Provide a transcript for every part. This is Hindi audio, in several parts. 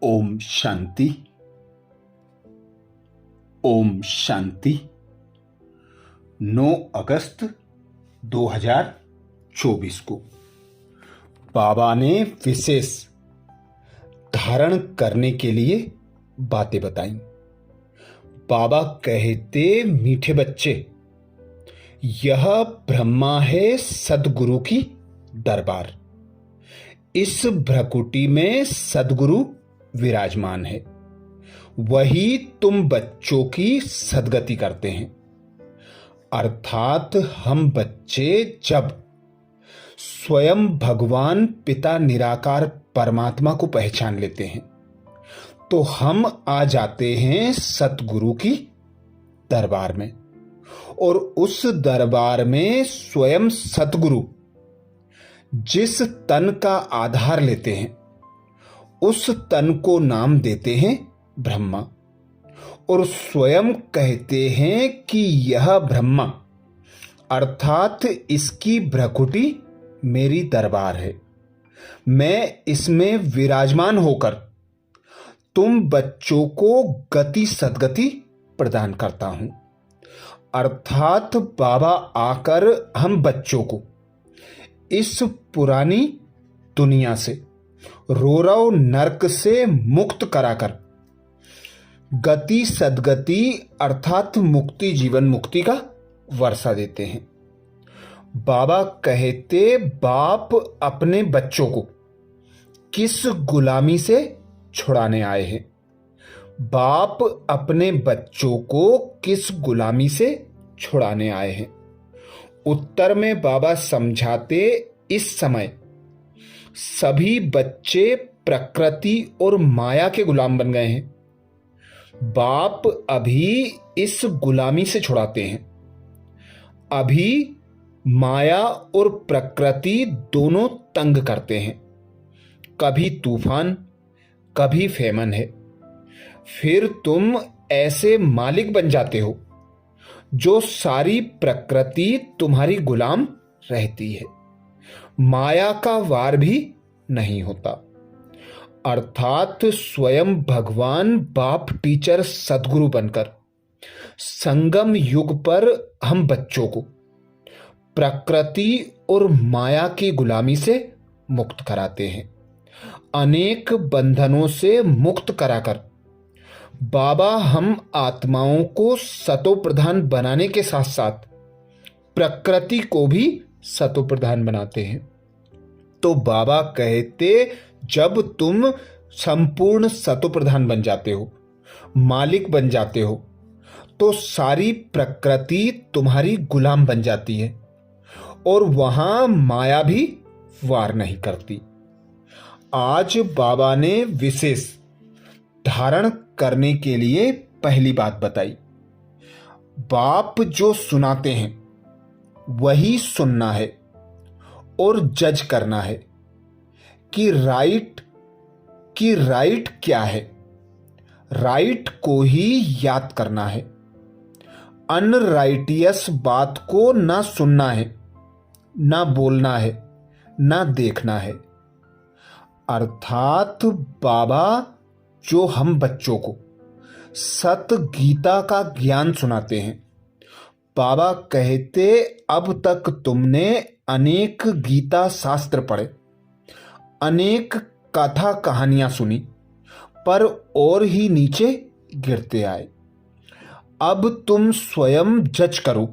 ओम शांति। ओम शांति। 9 अगस्त 2024 को बाबा ने विशेष धारण करने के लिए बातें बताई। बाबा कहते, मीठे बच्चे, यह ब्रह्मा है सदगुरु की दरबार। इस भ्रकुटी में सदगुरु विराजमान है। वही तुम बच्चों की सदगति करते हैं। अर्थात हम बच्चे जब स्वयं भगवान पिता निराकार परमात्मा को पहचान लेते हैं तो हम आ जाते हैं सतगुरु की दरबार में, और उस दरबार में स्वयं सतगुरु जिस तन का आधार लेते हैं उस तन को नाम देते हैं ब्रह्मा, और स्वयं कहते हैं कि यह ब्रह्मा अर्थात इसकी भ्रकुटी मेरी दरबार है। मैं इसमें विराजमान होकर तुम बच्चों को गति सदगति प्रदान करता हूं। अर्थात बाबा आकर हम बच्चों को इस पुरानी दुनिया से, रोरव नरक से मुक्त कराकर गति सदगति अर्थात मुक्ति, जीवन मुक्ति का वर्षा देते हैं। बाबा कहते, बाप अपने बच्चों को किस गुलामी से छुड़ाने आए हैं? बाप अपने बच्चों को किस गुलामी से छुड़ाने आए हैं? उत्तर में बाबा समझाते, इस समय सभी बच्चे प्रकृति और माया के गुलाम बन गए हैं। बाप अभी इस गुलामी से छुड़ाते हैं। अभी माया और प्रकृति दोनों तंग करते हैं। कभी तूफान, कभी फेमन है। फिर तुम ऐसे मालिक बन जाते हो जो सारी प्रकृति तुम्हारी गुलाम रहती है। माया का वार भी नहीं होता। अर्थात स्वयं भगवान बाप टीचर सदगुरु बनकर संगम युग पर हम बच्चों को प्रकृति और माया की गुलामी से मुक्त कराते हैं। अनेक बंधनों से मुक्त कराकर बाबा हम आत्माओं को सतो प्रधान बनाने के साथ साथ प्रकृति को भी सतो प्रधान बनाते हैं। तो बाबा कहते, जब तुम संपूर्ण सतो प्रधान बन जाते हो, मालिक बन जाते हो, तो सारी प्रकृति तुम्हारी गुलाम बन जाती है और वहां माया भी वार नहीं करती। आज बाबा ने विशेष धारण करने के लिए पहली बात बताई। बाप जो सुनाते हैं वही सुनना है और जज करना है कि राइट क्या है। राइट को ही याद करना है। अनराइटियस बात को ना सुनना है, ना बोलना है, ना देखना है। अर्थात बाबा जो हम बच्चों को सत गीता का ज्ञान सुनाते हैं। बाबा कहते, अब तक तुमने अनेक गीता शास्त्र पढ़े, अनेक कथा कहानियां सुनी, पर और ही नीचे गिरते आए। अब तुम स्वयं जज करो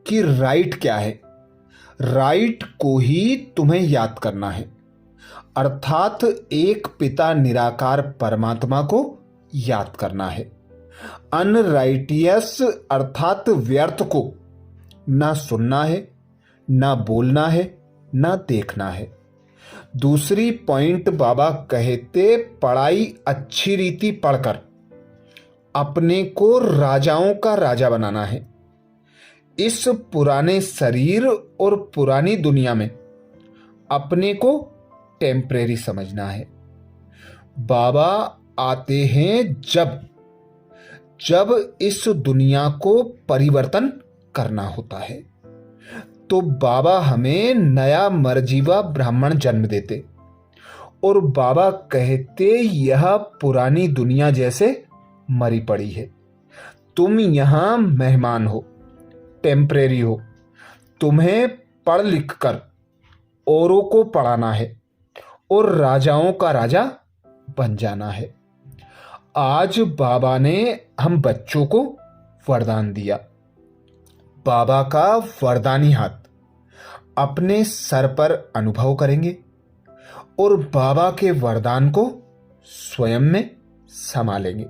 कि राइट क्या है। राइट को ही तुम्हें याद करना है। अर्थात एक पिता निराकार परमात्मा को याद करना है। अनराइटियस अर्थात व्यर्थ को ना सुनना है, ना बोलना है, ना देखना है। दूसरी पॉइंट बाबा कहते, पढ़ाई अच्छी रीति पढ़कर अपने को राजाओं का राजा बनाना है। इस पुराने शरीर और पुरानी दुनिया में अपने को टेम्परेरी समझना है। बाबा आते हैं जब इस दुनिया को परिवर्तन करना होता है, तो बाबा हमें नया मरजीवा ब्राह्मण जन्म देते और बाबा कहते यह पुरानी दुनिया जैसे मरी पड़ी है, तुम यहां मेहमान हो, टेम्परेरी हो, तुम्हें पढ़ लिख कर औरों को पढ़ाना है और राजाओं का राजा बन जाना है। आज बाबा ने हम बच्चों को वरदान दिया। बाबा का वरदानी हाथ अपने सर पर अनुभव करेंगे और बाबा के वरदान को स्वयं में संभालेंगे।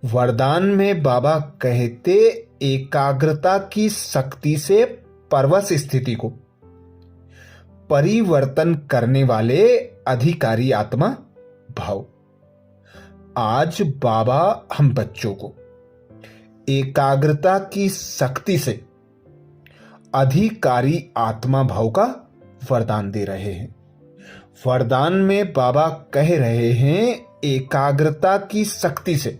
वरदान में बाबा कहते एकाग्रता की शक्ति से परवश स्थिति को परिवर्तन करने वाले अधिकारी आत्मा भाव। आज बाबा हम बच्चों को एकाग्रता की शक्ति से अधिकारी आत्मा भाव का वरदान दे रहे हैं। वरदान में बाबा कह रहे हैं एकाग्रता की शक्ति से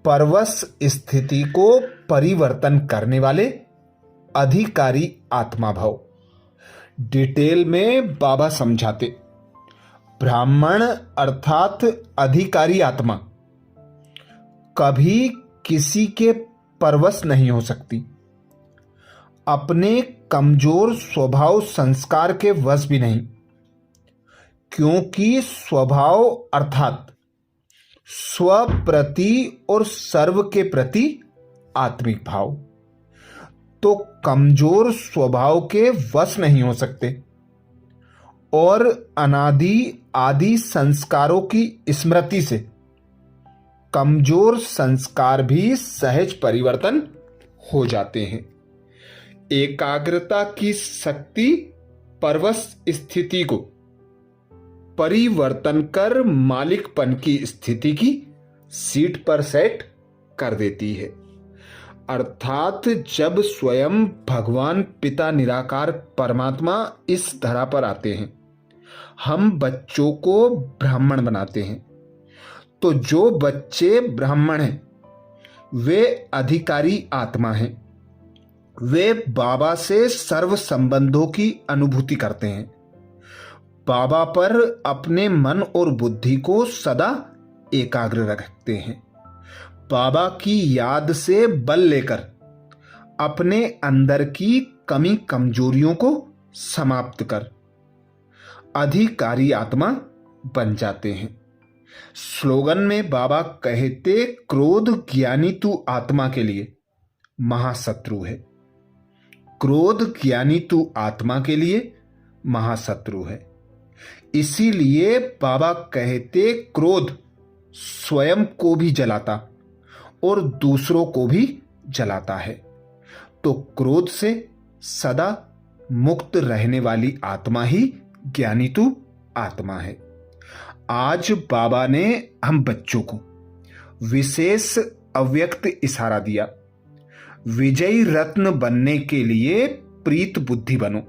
परवश स्थिति को परिवर्तन करने वाले अधिकारी आत्मा भाव। डिटेल में बाबा समझाते, ब्राह्मण अर्थात अधिकारी आत्मा कभी किसी के परवश नहीं हो सकती, अपने कमजोर स्वभाव संस्कार के वश भी नहीं, क्योंकि स्वभाव अर्थात स्व प्रति और सर्व के प्रति आत्मिक भाव, तो कमजोर स्वभाव के वश नहीं हो सकते और अनादि आदि संस्कारों की स्मृति से कमजोर संस्कार भी सहज परिवर्तन हो जाते हैं। एकाग्रता की शक्ति परवश स्थिति को परिवर्तन कर मालिकपन की स्थिति की सीट पर सेट कर देती है। अर्थात जब स्वयं भगवान पिता निराकार परमात्मा इस धरा पर आते हैं, हम बच्चों को ब्राह्मण बनाते हैं, तो जो बच्चे ब्राह्मण हैं वे अधिकारी आत्मा हैं। वे बाबा से सर्व संबंधों की अनुभूति करते हैं, बाबा पर अपने मन और बुद्धि को सदा एकाग्र रखते हैं, बाबा की याद से बल लेकर अपने अंदर की कमी कमजोरियों को समाप्त कर अधिकारी आत्मा बन जाते हैं। स्लोगन में बाबा कहते क्रोध ज्ञानी तू आत्मा के लिए महाशत्रु है। क्रोध ज्ञानी तू आत्मा के लिए महाशत्रु है। इसीलिए बाबा कहते क्रोध स्वयं को भी जलाता और दूसरों को भी जलाता है, तो क्रोध से सदा मुक्त रहने वाली आत्मा ही ज्ञानी तू आत्मा है। आज बाबा ने हम बच्चों को विशेष अव्यक्त इशारा दिया, विजयी रत्न बनने के लिए प्रीत बुद्धि बनो,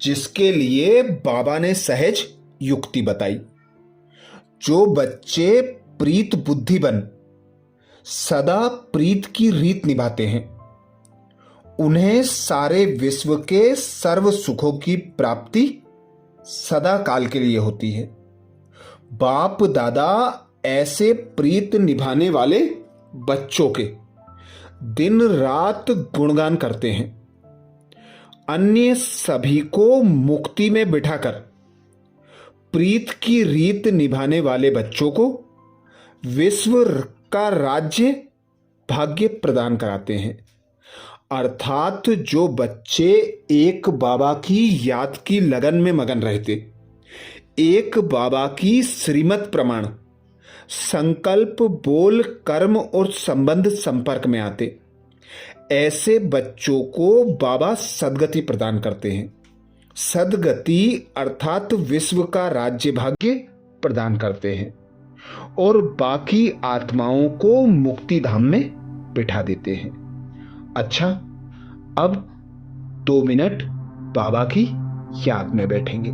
जिसके लिए बाबा ने सहज युक्ति बताई। जो बच्चे प्रीत बुद्धि बन सदा प्रीत की रीत निभाते हैं, उन्हें सारे विश्व के सर्व सुखों की प्राप्ति सदा काल के लिए होती है। बाप दादा ऐसे प्रीत निभाने वाले बच्चों के दिन रात गुणगान करते हैं। अन्य सभी को मुक्ति में बिठाकर प्रीत की रीत निभाने वाले बच्चों को विश्व का राज्य भाग्य प्रदान कराते हैं। अर्थात जो बच्चे एक बाबा की याद की लगन में मगन रहते, एक बाबा की श्रीमत प्रमाण संकल्प बोल कर्म और संबंध संपर्क में आते, ऐसे बच्चों को बाबा सद्गति प्रदान करते हैं। सद्गति अर्थात विश्व का राज्य भाग्य प्रदान करते हैं और बाकी आत्माओं को मुक्ति धाम में बिठा देते हैं। अच्छा, अब 2 मिनट बाबा की याद में बैठेंगे।